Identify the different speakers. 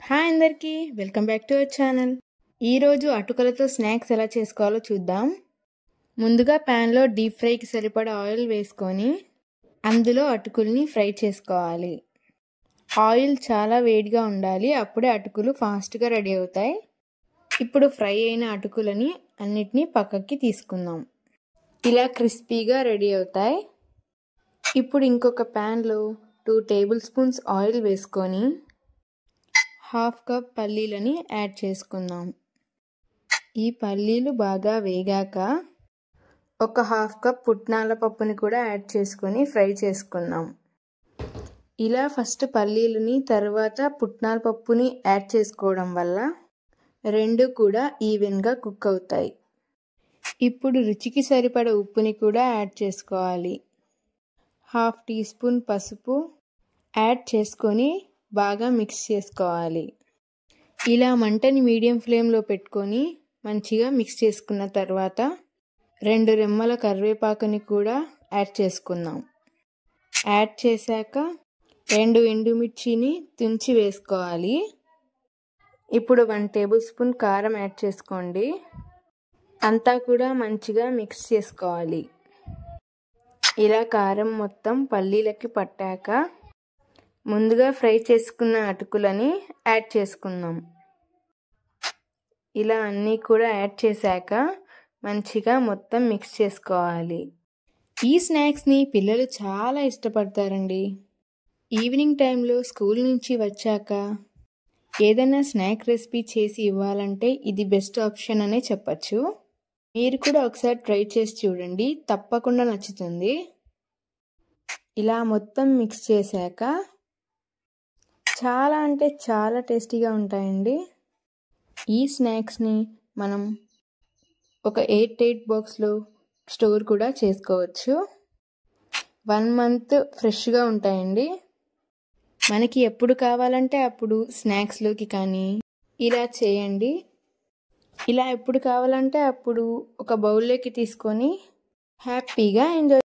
Speaker 1: Hi అందరికీ, welcome back to our channel. ఈరోజు అటుకులతో స్నాక్స్ ఎలా చేసుకోవాలో చూద్దాం. ముందుగా ప్యాన్లో డీప్ ఫ్రైకి సరిపడా ఆయిల్ వేసుకొని అందులో అటుకుల్ని ఫ్రై చేసుకోవాలి. ఆయిల్ చాలా వేడిగా ఉండాలి, అప్పుడే అటుకులు ఫాస్ట్గా రెడీ అవుతాయి. ఇప్పుడు ఫ్రై అయిన అటుకులని అన్నిటినీ పక్కకి తీసుకుందాం. ఇలా క్రిస్పీగా రెడీ అవుతాయి. ఇప్పుడు ఇంకొక ప్యాన్లో 2 టేబుల్ స్పూన్స్ ఆయిల్ వేసుకొని 1/2 కప్ పల్లీలని యాడ్ చేసుకుందాం. ఈ పల్లీలు బాగా వేగాక ఒక 1/2 కప్ పుట్నాల పప్పుని కూడా యాడ్ చేసుకొని ఫ్రై చేసుకుందాం. ఇలా ఫస్ట్ పల్లీలని తర్వాత పుట్నాల పప్పుని యాడ్ చేసుకోవడం వల్ల రెండు కూడా ఈవెన్గా కుక్ అవుతాయి. ఇప్పుడు రుచికి సరిపడ ఉప్పుని కూడా యాడ్ చేసుకోవాలి. 1/2 టీ స్పూన్ పసుపు యాడ్ చేసుకొని బాగా మిక్స్ చేసుకోవాలి. ఇలా మంటని మీడియం ఫ్లేమ్లో పెట్టుకొని మంచిగా మిక్స్ చేసుకున్న తర్వాత 2 రెమ్మల కరివేపాకుని కూడా యాడ్ చేసుకుందాం. యాడ్ చేశాక 2 ఎండుమిర్చిని తుంచి వేసుకోవాలి. ఇప్పుడు 1 టేబుల్ స్పూన్ కారం యాడ్ చేసుకోండి. అంతా కూడా మంచిగా మిక్స్ చేసుకోవాలి. ఇలా కారం మొత్తం పల్లీలకి పట్టాక ముందుగా ఫ్రై చేసుకున్న అటుకులని యాడ్ చేసుకుందాం. ఇలా అన్నీ కూడా యాడ్ చేశాక మంచిగా మొత్తం మిక్స్ చేసుకోవాలి. ఈ స్నాక్స్ని పిల్లలు చాలా ఇష్టపడతారండి. ఈవినింగ్ టైంలో స్కూల్ నుంచి వచ్చాక ఏదైనా స్నాక్ రెసిపీ చేసి ఇవ్వాలంటే ఇది బెస్ట్ ఆప్షన్ అనే చెప్పచ్చు. మీరు కూడా ఒకసారి ట్రై చేసి చూడండి, తప్పకుండా నచ్చుతుంది. ఇలా మొత్తం మిక్స్ చేశాక చాలా అంటే చాలా టేస్టీగా ఉంటాయండి. ఈ స్నాక్స్ని మనం ఒక 8 బాక్స్లో స్టోర్ కూడా చేసుకోవచ్చు. 1 మంత్ ఫ్రెష్గా ఉంటాయండి. మనకి ఎప్పుడు కావాలంటే అప్పుడు స్నాక్స్లోకి కానీ ఇలా చేయండి. ఇలా ఎప్పుడు కావాలంటే అప్పుడు ఒక బౌల్లోకి తీసుకొని హ్యాపీగా ఎంజాయ్